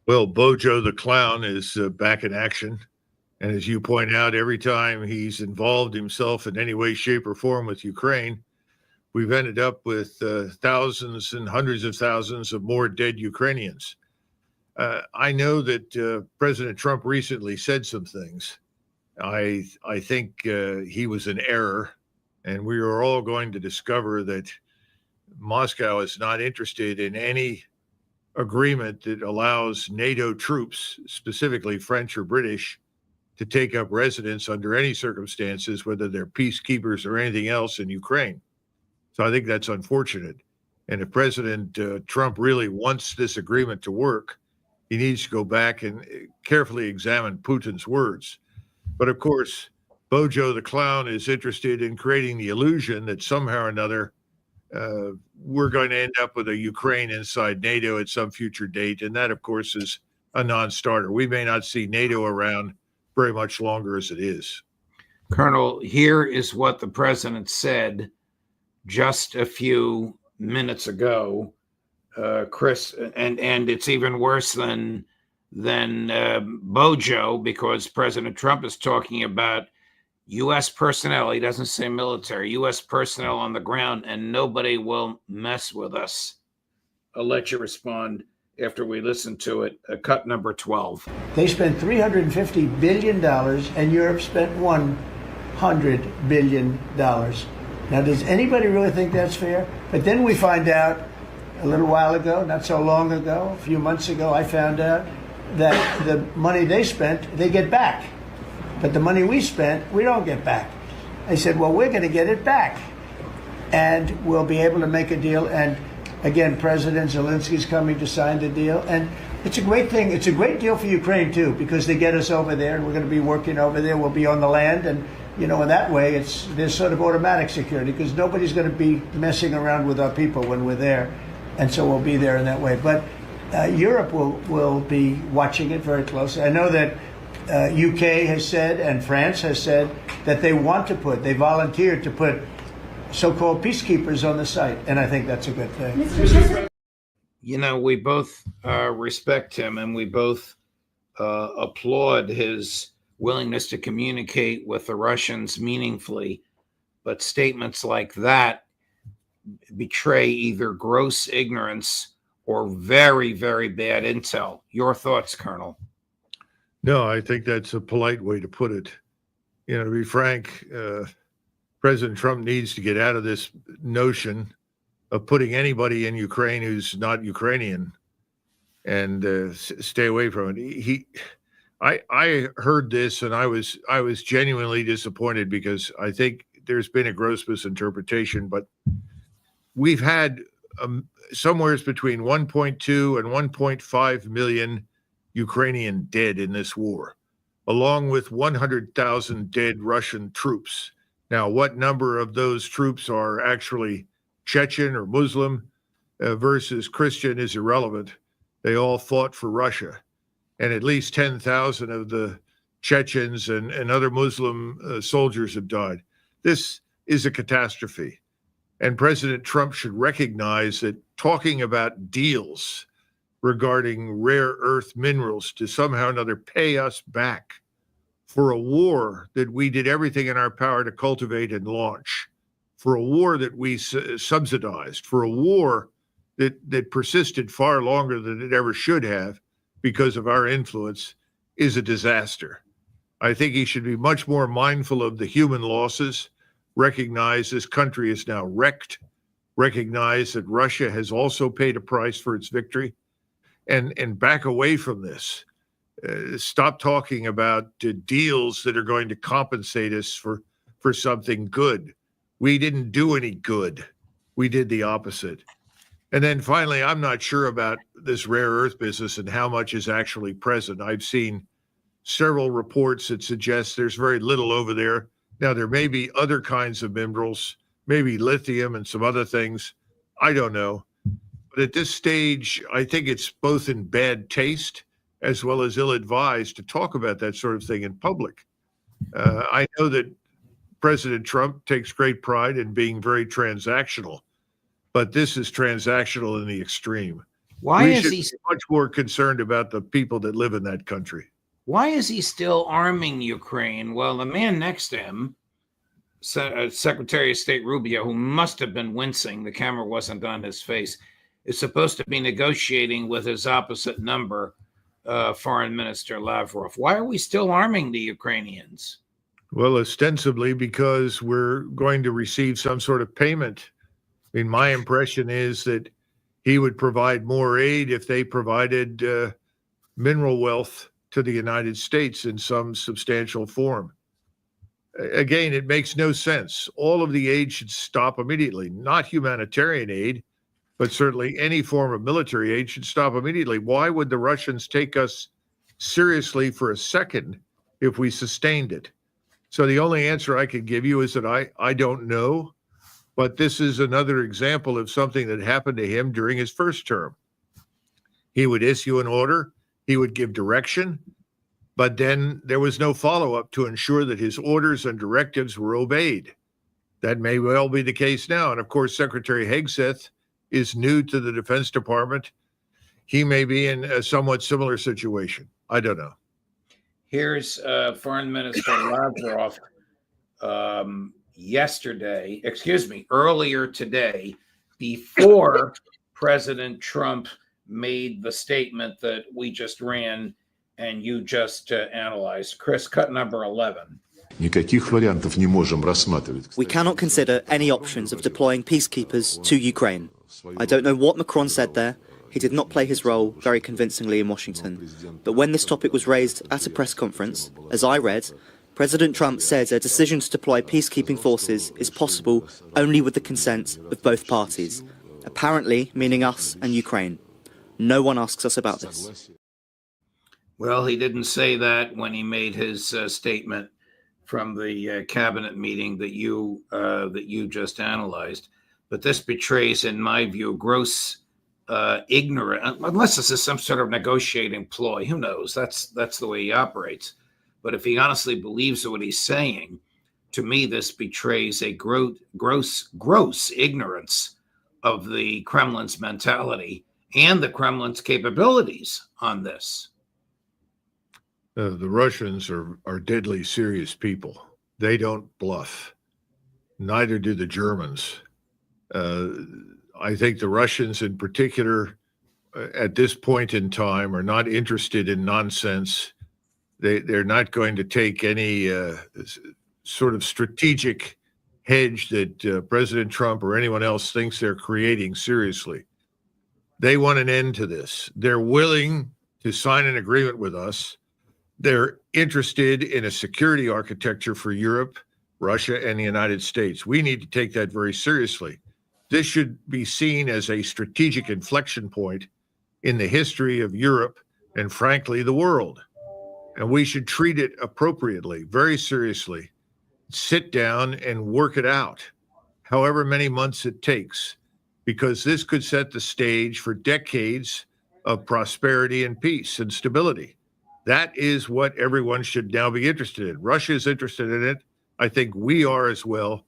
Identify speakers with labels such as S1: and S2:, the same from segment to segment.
S1: Well, Bojo the Clown is back in action. And as you point out, every time he's involved himself in any way, shape, or form with Ukraine, we've ended up with thousands and hundreds of thousands of more dead Ukrainians. I know that President Trump recently said some things. I think he was in error, and we are all going to discover that Moscow is not interested in any agreement that allows NATO troops, specifically French or British, to take up residence under any circumstances, whether they're peacekeepers or anything else in Ukraine. So I think that's unfortunate. And if President Trump really wants this agreement to work, he needs to go back and carefully examine Putin's words. But of course, Bojo the Clown is interested in creating the illusion that somehow or another we're going to end up with a Ukraine inside NATO at some future date. And that, of course, is a non-starter. We may not see NATO around very much longer as it is.
S2: Colonel, here is what the president said just a few minutes ago, Chris, and it's even worse than Bojo, because President Trump is talking about U.S. personnel. He doesn't say military, U.S. personnel on the ground, and nobody will mess with us. I'll let you respond after we listen to it. Cut number 12.
S3: They spent $350 billion, and Europe spent $100 billion. Now, does anybody really think that's fair? But then we find out a little while ago, not so long ago, a few months ago, I found out that the money they spent, they get back. But the money we spent, we don't get back. I said, well, we're going to get it back. And we'll be able to make a deal. And again, President Zelensky's coming to sign the deal. And it's a great thing. It's a great deal for Ukraine, too, because they get us over there. And we're going to be working over there. We'll be on the land. And, you know, in that way, there's sort of automatic security, because nobody's going to be messing around with our people when we're there. And so we'll be there in that way. But Europe will be watching it very closely. I know that UK has said, and France has said, that they volunteered to put so-called peacekeepers on the site, and I think that's a good thing.
S2: You know, we both respect him, and we both applaud his willingness to communicate with the Russians meaningfully, but statements like that betray either gross ignorance or very, very bad intel. Your thoughts, Colonel?
S1: No, I think that's a polite way to put it. You know, to be frank, President Trump needs to get out of this notion of putting anybody in Ukraine who's not Ukrainian, and stay away from it. I heard this, and I was genuinely disappointed, because I think there's been a gross misinterpretation. But we've had somewhere between 1.2 and 1.5 million Ukrainian dead in this war, along with 100,000 dead Russian troops. Now, what number of those troops are actually Chechen or Muslim versus Christian is irrelevant. They all fought for Russia. And at least 10,000 of the Chechens and other Muslim soldiers have died. This is a catastrophe. And President Trump should recognize that talking about deals regarding rare earth minerals to somehow or another pay us back for a war that we did everything in our power to cultivate and launch, for a war that we subsidized, for a war that persisted far longer than it ever should have because of our influence, is a disaster. I think he should be much more mindful of the human losses, recognize this country is now wrecked, recognize that Russia has also paid a price for its victory, and back away from this. Stop talking about deals that are going to compensate us for something good. We didn't do any good. We did the opposite. And then finally, I'm not sure about this rare earth business and how much is actually present. I've seen several reports that suggest there's very little over there. Now, there may be other kinds of minerals, maybe lithium and some other things. I don't know. But at this stage, I think it's both in bad taste as well as ill-advised to talk about that sort of thing in public. I know that President Trump takes great pride in being very transactional, but this is transactional in the extreme.
S2: Why
S1: We
S2: is
S1: should
S2: he?
S1: be much more concerned about the people that live in that country.
S2: Why is he still arming Ukraine? Well, the man next to him, Secretary of State Rubio, who must have been wincing, the camera wasn't on his face, is supposed to be negotiating with his opposite number, Foreign Minister Lavrov. Why are we still arming the Ukrainians?
S1: Well, ostensibly because we're going to receive some sort of payment. I mean, my impression is that he would provide more aid if they provided mineral wealth to the United States in some substantial form. Again, it makes no sense. All of the aid should stop immediately, not humanitarian aid, but certainly any form of military aid should stop immediately. Why would the Russians take us seriously for a second if we sustained it? So the only answer I could give you is that I don't know, but this is another example of something that happened to him during his first term. He would issue an order, he would give direction, but then there was no follow-up to ensure that his orders and directives were obeyed. That may well be the case now. And of course, Secretary Hegseth is new to the Defense Department. He may be in a somewhat similar situation. I don't know.
S2: Here's Foreign Minister Lavrov earlier today, before President Trump made the statement that we just ran and you just analyzed. Chris, cut number 11.
S4: We cannot consider any options of deploying peacekeepers to Ukraine. I don't know what Macron said there. He did not play his role very convincingly in Washington. But when this topic was raised at a press conference, as I read, President Trump said a decision to deploy peacekeeping forces is possible only with the consent of both parties, apparently meaning us and Ukraine. No one asks us about this.
S2: Well, he didn't say that when he made his statement from the cabinet meeting that you just analyzed. But this betrays, in my view, gross ignorance, unless this is some sort of negotiating ploy. Who knows? That's the way he operates. But if he honestly believes what he's saying, to me, this betrays a gross ignorance of the Kremlin's mentality and the Kremlin's capabilities on this.
S1: The Russians are deadly serious people. They don't bluff. Neither do the Germans. I think the Russians in particular, at this point in time, are not interested in nonsense. They're not going to take any sort of strategic hedge that President Trump or anyone else thinks they're creating seriously. They want an end to this. They're willing to sign an agreement with us. They're interested in a security architecture for Europe, Russia, and the United States. We need to take that very seriously. This should be seen as a strategic inflection point in the history of Europe and, frankly, the world. And we should treat it appropriately, very seriously. Sit down and work it out, however many months it takes, because this could set the stage for decades of prosperity and peace and stability. That is what everyone should now be interested in. Russia is interested in it. I think we are as well.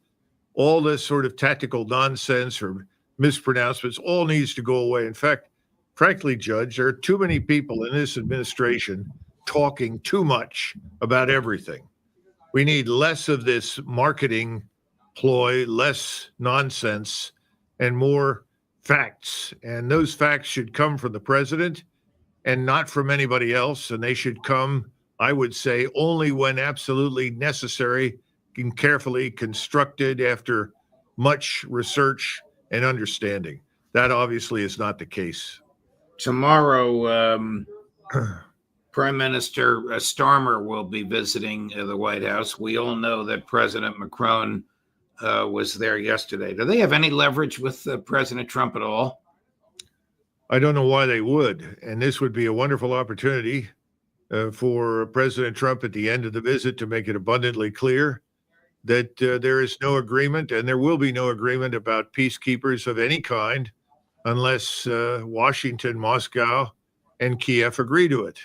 S1: All this sort of tactical nonsense or mispronouncements all needs to go away. In fact, frankly, Judge, there are too many people in this administration talking too much about everything. We need less of this marketing ploy, less nonsense, and more facts. And those facts should come from the president and not from anybody else. And they should come, I would say, only when absolutely necessary and carefully constructed after much research and understanding. That obviously is not the case.
S2: Tomorrow, Prime Minister Starmer will be visiting the White House. We all know that President Macron was there yesterday. Do they have any leverage with President Trump at all?
S1: I don't know why they would. And this would be a wonderful opportunity for President Trump at the end of the visit to make it abundantly clear that there is no agreement, and there will be no agreement about peacekeepers of any kind unless Washington, Moscow, and Kiev agree to it.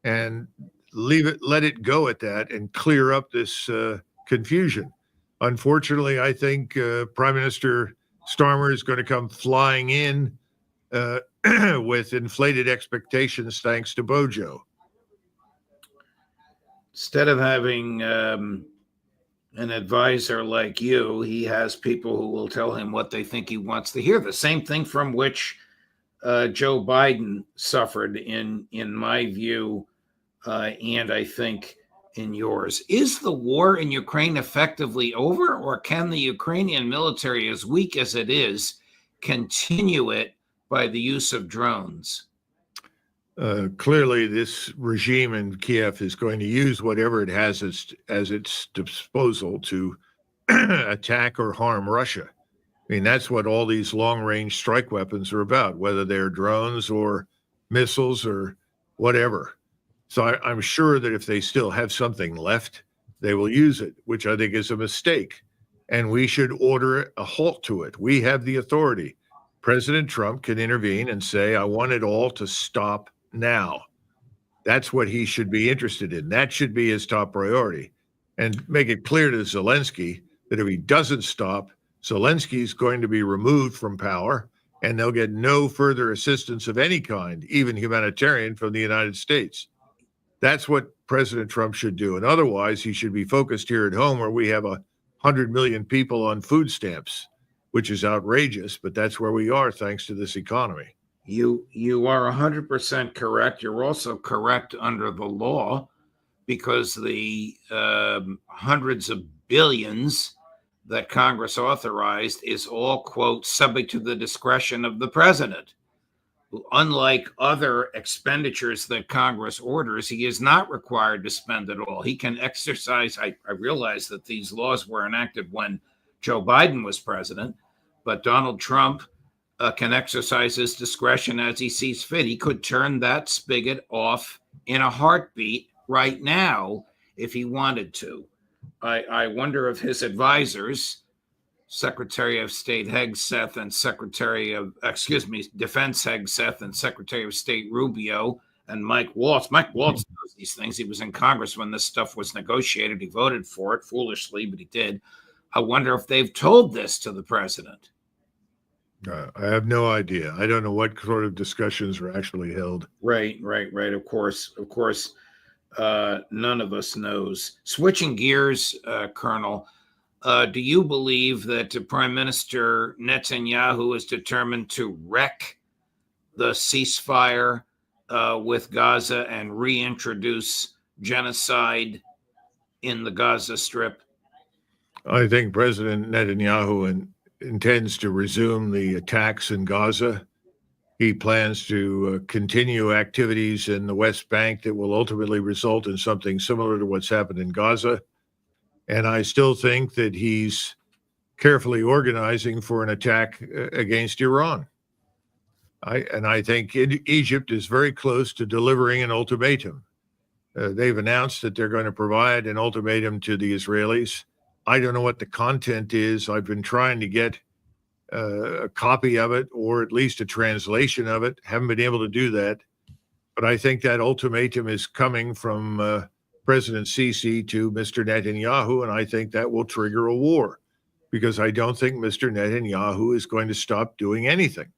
S1: And let it go at that and clear up this confusion. Unfortunately, I think Prime Minister Starmer is going to come flying in with inflated expectations thanks to Bojo.
S2: Instead of having an advisor like you, he has people who will tell him what they think he wants to hear. The same thing from which Joe Biden suffered, in my view, and I think in yours. Is the war in Ukraine effectively over, or can the Ukrainian military, as weak as it is, continue it by the use of drones?
S1: Clearly, this regime in Kiev is going to use whatever it has as its disposal to attack or harm Russia. I mean, that's what all these long-range strike weapons are about, whether they're drones or missiles or whatever. So I'm sure that if they still have something left, they will use it, which I think is a mistake. And we should order a halt to it. We have the authority. President Trump can intervene and say, I want it all to stop now. That's what he should be interested in. That should be his top priority. And make it clear to Zelensky that if he doesn't stop, Zelensky's going to be removed from power, and they'll get no further assistance of any kind, even humanitarian, from the United States. That's what President Trump should do. And otherwise, he should be focused here at home, where we have 100 million people on food stamps, which is outrageous, but that's where we are thanks to this economy.
S2: You are 100% correct. You're also correct under the law, because the hundreds of billions that Congress authorized is all, quote, subject to the discretion of the president. Unlike other expenditures that Congress orders, he is not required to spend it all. He can exercise, I realize that these laws were enacted when Joe Biden was president, but Donald Trump can exercise his discretion as he sees fit. He could turn that spigot off in a heartbeat right now if he wanted to. I wonder if his advisors, Secretary of State Hegseth and Defense Hegseth and Secretary of State Rubio and Mike Waltz. Mike Waltz knows these things. He was in Congress when this stuff was negotiated. He voted for it foolishly, but he did. I wonder if they've told this to the president.
S1: I have no idea. I don't know what sort of discussions are actually held.
S2: Right. Of course, none of us knows. Switching gears, Colonel, do you believe that Prime Minister Netanyahu is determined to wreck the ceasefire with Gaza and reintroduce genocide in the Gaza Strip?
S1: I think President Netanyahu intends to resume the attacks in Gaza. He plans to continue activities in the West Bank that will ultimately result in something similar to what's happened in Gaza. And I still think that he's carefully organizing for an attack against Iran. I think Egypt is very close to delivering an ultimatum. They've announced that they're going to provide an ultimatum to the Israelis. I don't know what the content is. I've been trying to get a copy of it, or at least a translation of it. Haven't been able to do that. But I think that ultimatum is coming from President Sisi to Mr. Netanyahu, and I think that will trigger a war, because I don't think Mr. Netanyahu is going to stop doing anything.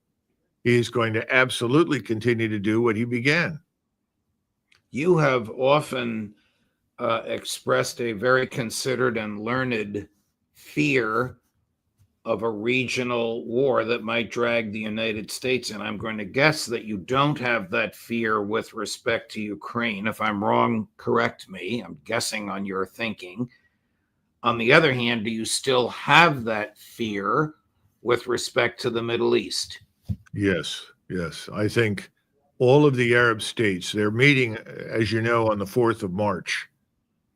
S1: He's going to absolutely continue to do what he began.
S2: You have often expressed a very considered and learned fear of a regional war that might drag the United States. And I'm going to guess that you don't have that fear with respect to Ukraine. If I'm wrong, correct me. I'm guessing on your thinking. On the other hand, do you still have that fear with respect to the Middle East?
S1: Yes. I think all of the Arab states, they're meeting, as you know, on the 4th of March.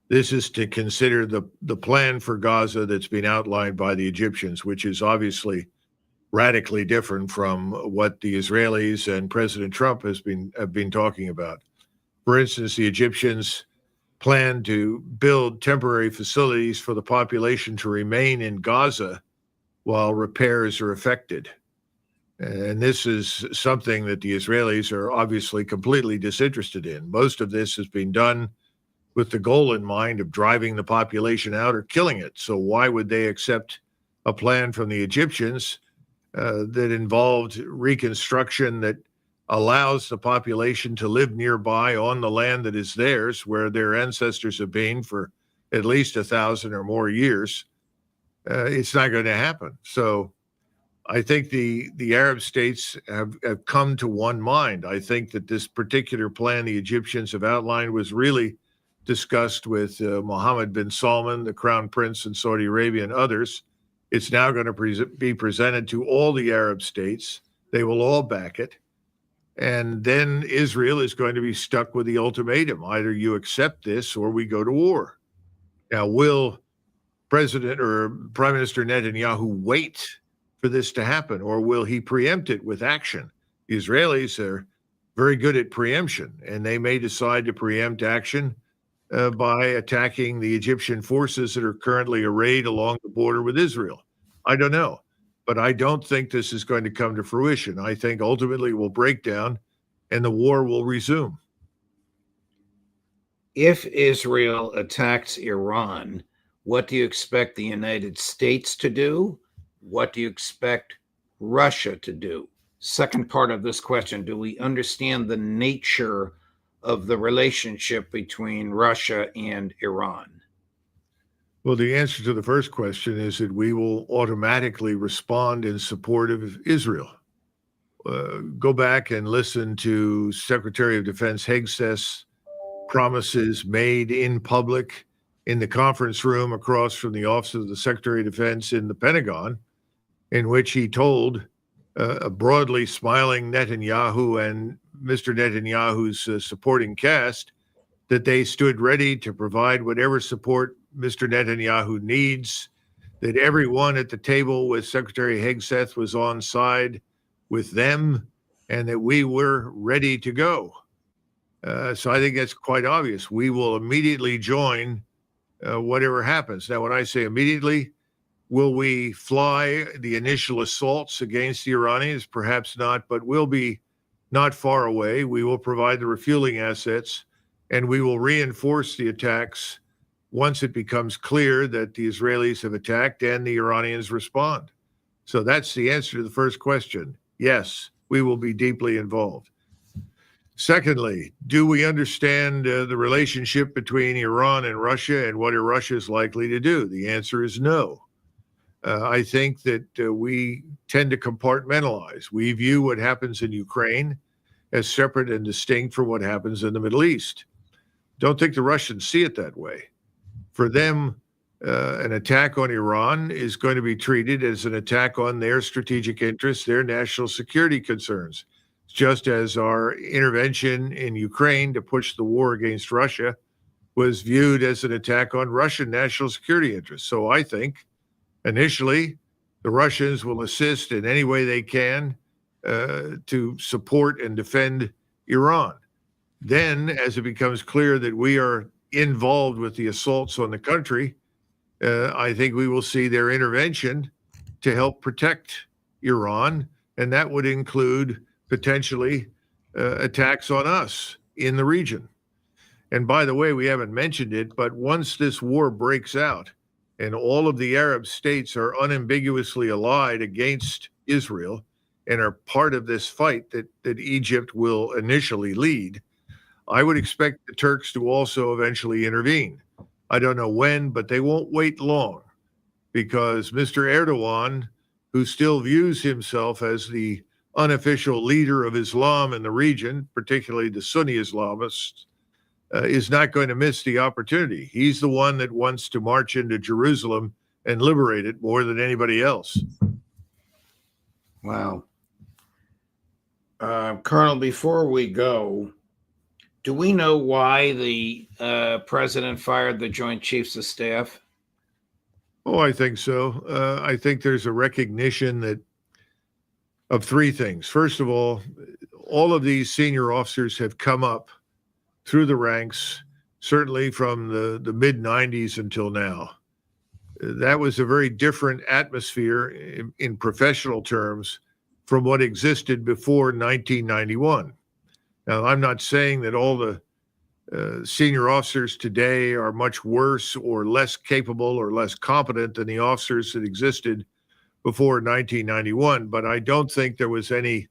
S1: This is to consider the plan for Gaza that's been outlined by the Egyptians, which is obviously radically different from what the Israelis and President Trump have been talking about. For instance, the Egyptians plan to build temporary facilities for the population to remain in Gaza while repairs are effected. And this is something that the Israelis are obviously completely disinterested in. Most of this has been done with the goal in mind of driving the population out or killing it. So why would they accept a plan from the Egyptians that involved reconstruction that allows the population to live nearby on the land that is theirs, where their ancestors have been for at least 1,000 or more years, it's not going to happen. So I think the Arab states have come to one mind. I think that this particular plan the Egyptians have outlined was really discussed with Mohammed bin Salman, the crown prince in Saudi Arabia, and others. It's now going to be presented to all the Arab states. They will all back it. And then Israel is going to be stuck with the ultimatum. Either you accept this or we go to war. Now, will President or Prime Minister Netanyahu wait for this to happen, or will he preempt it with action? The Israelis are very good at preemption, and they may decide to preempt action by attacking the Egyptian forces that are currently arrayed along the border with Israel. I don't know, but I don't think this is going to come to fruition. I think ultimately it will break down and the war will resume.
S2: If Israel attacks Iran, what do you expect the United States to do? What do you expect Russia to do? Second part of this question, do we understand the nature of the relationship between Russia and Iran?
S1: Well, the answer to the first question is that we will automatically respond in support of Israel. Go back and listen to Secretary of Defense Hegseth's promises made in public in the conference room across from the Office of the Secretary of Defense in the Pentagon, in which he told a broadly smiling Netanyahu and Mr. Netanyahu's supporting cast that they stood ready to provide whatever support Mr. Netanyahu needs, that everyone at the table with Secretary Hegseth was on side with them, and that we were ready to go. So I think that's quite obvious. We will immediately join whatever happens. Now, when I say immediately, will we fly the initial assaults against the Iranians? Perhaps not, but we'll be not far away. We will provide the refueling assets, and we will reinforce the attacks once it becomes clear that the Israelis have attacked and the Iranians respond. So that's the answer to the first question. Yes, we will be deeply involved. Secondly, do we understand the relationship between Iran and Russia and what Russia is likely to do? The answer is no. I think that we tend to compartmentalize. We view what happens in Ukraine as separate and distinct from what happens in the Middle East. Don't think the Russians see it that way. For them, an attack on Iran is going to be treated as an attack on their strategic interests, their national security concerns, just as our intervention in Ukraine to push the war against Russia was viewed as an attack on Russian national security interests. So I think initially the Russians will assist in any way they can to support and defend Iran. Then, as it becomes clear that we are involved with the assaults on the country, I think we will see their intervention to help protect Iran, and that would include potentially attacks on us in the region. And by the way, we haven't mentioned it, but once this war breaks out and all of the Arab states are unambiguously allied against Israel and are part of this fight that Egypt will initially lead, I would expect the Turks to also eventually intervene. I don't know when, but they won't wait long, because Mr. Erdogan, who still views himself as the unofficial leader of Islam in the region, particularly the Sunni Islamists, is not going to miss the opportunity. He's the one that wants to march into Jerusalem and liberate it more than anybody else.
S2: Wow. Colonel, before we go, do we know why the president fired the Joint Chiefs of Staff?
S1: Oh, I think so. I think there's a recognition of three things. First of all of these senior officers have come up through the ranks, certainly from the mid-90s until now. That was a very different atmosphere in professional terms from what existed before 1991. Now, I'm not saying that all the senior officers today are much worse or less capable or less competent than the officers that existed before 1991, but I don't think there was any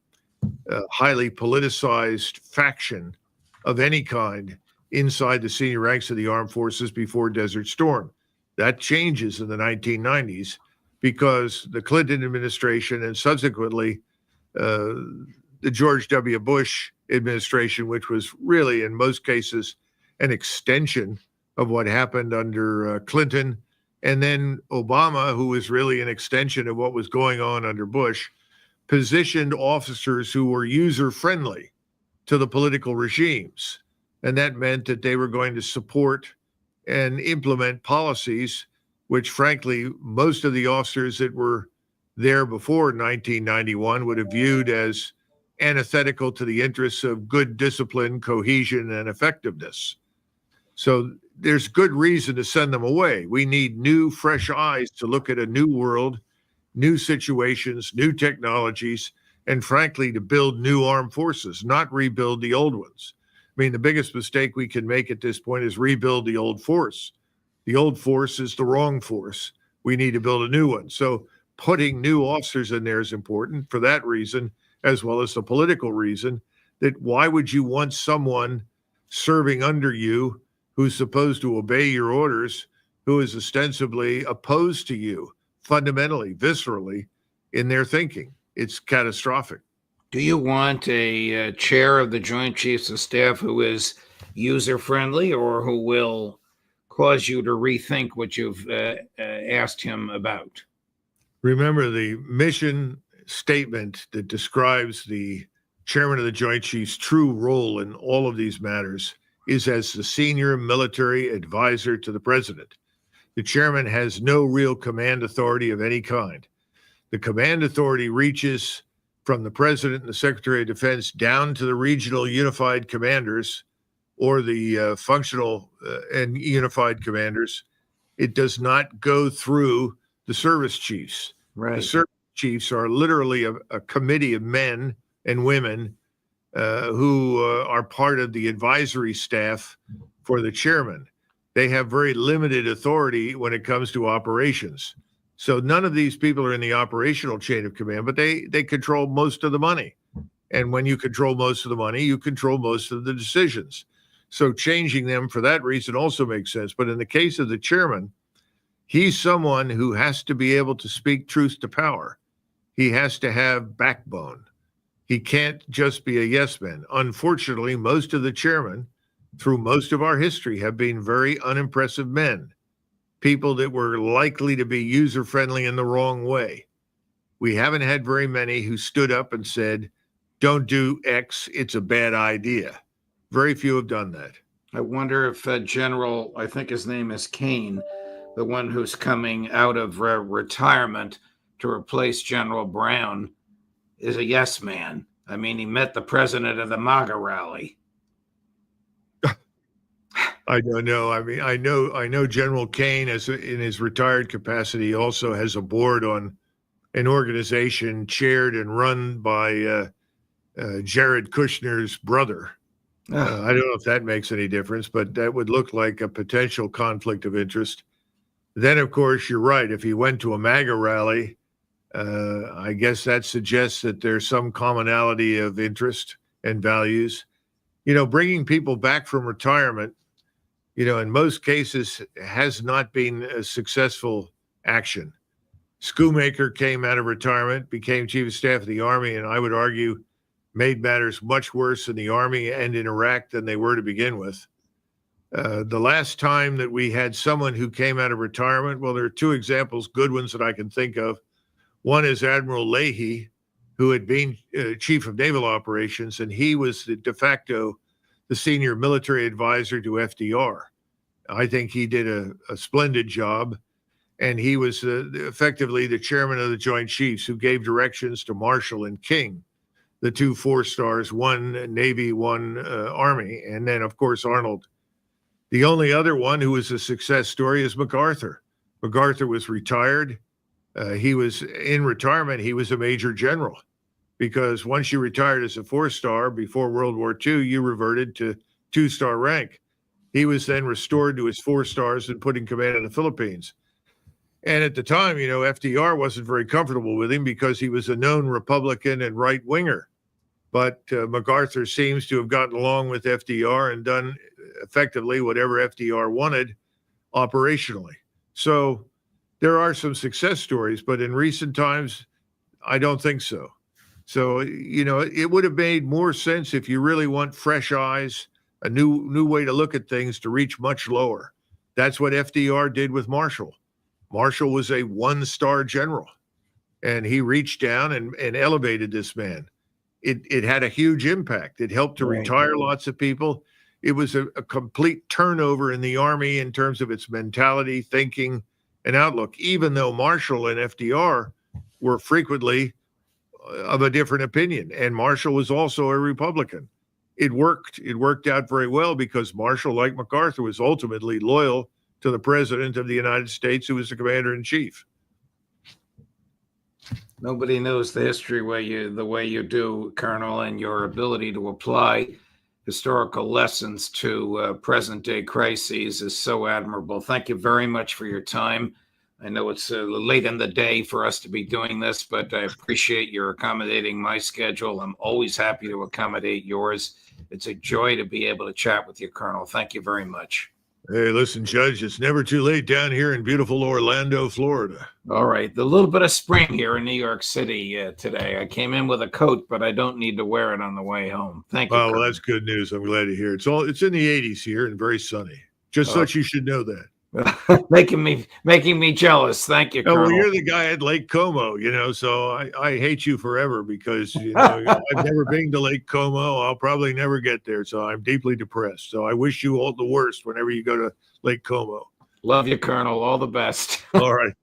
S1: highly politicized faction of any kind inside the senior ranks of the armed forces before Desert Storm. That changes in the 1990s because the Clinton administration and subsequently the George W. Bush administration, which was really in most cases an extension of what happened under Clinton, and then Obama, who was really an extension of what was going on under Bush, positioned officers who were user-friendly to the political regimes. And that meant that they were going to support and implement policies which, frankly, most of the officers that were there before 1991 would have viewed as antithetical to the interests of good discipline, cohesion, and effectiveness. So there's good reason to send them away. We need new, fresh eyes to look at a new world, new situations, new technologies, and frankly, to build new armed forces, not rebuild the old ones. I mean, the biggest mistake we can make at this point is rebuild the old force. The old force is the wrong force. We need to build a new one. So putting new officers in there is important for that reason, as well as the political reason that why would you want someone serving under you who's supposed to obey your orders, who is ostensibly opposed to you fundamentally, viscerally in their thinking? It's catastrophic.
S2: Do you want a chair of the Joint Chiefs of Staff who is user-friendly or who will cause you to rethink what you've asked him about?
S1: Remember, the mission statement that describes the chairman of the Joint Chiefs' true role in all of these matters is as the senior military advisor to the president. The chairman has no real command authority of any kind. The command authority reaches from the president and the secretary of defense down to the regional unified commanders or the functional and unified commanders. It does not go through the service chiefs.
S2: Right.
S1: The service chiefs are literally a committee of men and women who are part of the advisory staff for the chairman. They have very limited authority when it comes to operations. So none of these people are in the operational chain of command, but they control most of the money. And when you control most of the money, you control most of the decisions. So changing them for that reason also makes sense. But in the case of the chairman, he's someone who has to be able to speak truth to power. He has to have backbone. He can't just be a yes man. Unfortunately, most of the chairmen through most of our history have been very unimpressive men, people that were likely to be user-friendly in the wrong way. We haven't had very many who stood up and said, don't do X, it's a bad idea. Very few have done that.
S2: I wonder if General, I think his name is Kane, the one who's coming out of retirement to replace General Brown, is a yes man. I mean, he met the president of the MAGA rally.
S1: I don't know. I mean, I know General Kane, in his retired capacity, also has a board on an organization chaired and run by Jared Kushner's brother. I don't know if that makes any difference, but that would look like a potential conflict of interest. Then, of course, you're right. If he went to a MAGA rally, I guess that suggests that there's some commonality of interest and values. You know, bringing people back from retirement, you know, in most cases has not been a successful action. Schoonmaker came out of retirement, became chief of staff of the Army, and I would argue made matters much worse in the Army and in Iraq than they were to begin with. The last time that we had someone who came out of retirement, well, there are two examples, good ones that I can think of. One is Admiral Leahy, who had been chief of naval operations, and he was de facto the senior military advisor to FDR. I think he did a splendid job, and he was effectively the chairman of the Joint Chiefs who gave directions to Marshall and King, the two 4-stars, one Navy, one Army, and then, of course, Arnold. The only other one who was a success story is MacArthur. MacArthur was retired. He was in retirement. He was a major general because once you retired as a 4-star before World War II, you reverted to 2-star rank. He was then restored to his 4 stars and put in command of the Philippines. And at the time, you know, FDR wasn't very comfortable with him because he was a known Republican and right-winger. but MacArthur seems to have gotten along with FDR and done effectively whatever FDR wanted operationally. So there are some success stories, but in recent times, I don't think so. So, it would have made more sense if you really want fresh eyes, a new way to look at things, to reach much lower. That's what FDR did with Marshall. Marshall was a one-star general, and he reached down and elevated this man. It had a huge impact. It helped to retire lots of people. It was a complete turnover in the Army in terms of its mentality, thinking, and outlook, even though Marshall and FDR were frequently of a different opinion. And Marshall was also a Republican. It worked. It worked out very well because Marshall, like MacArthur, was ultimately loyal to the President of the United States, who was the Commander-in-Chief.
S2: Nobody knows the history the way you do, Colonel, and your ability to apply historical lessons to present-day crises is so admirable. Thank you very much for your time. I know it's late in the day for us to be doing this, but I appreciate your accommodating my schedule. I'm always happy to accommodate yours. It's a joy to be able to chat with you, Colonel. Thank you very much.
S1: Hey, listen, Judge, it's never too late down here in beautiful Orlando, Florida.
S2: All right. The little bit of spring here in New York City today. I came in with a coat, but I don't need to wear it on the way home. Thank you.
S1: Well, that's good news. I'm glad to hear it. It's in the 80s here and very sunny. Just such you should know that.
S2: making me jealous. Thank you, Colonel.
S1: Well, you're the guy at Lake Como, so I hate you forever because, I've never been to Lake Como. I'll probably never get there. So I'm deeply depressed. So I wish you all the worst whenever you go to Lake Como.
S2: Love you, Colonel. All the best.
S1: All right.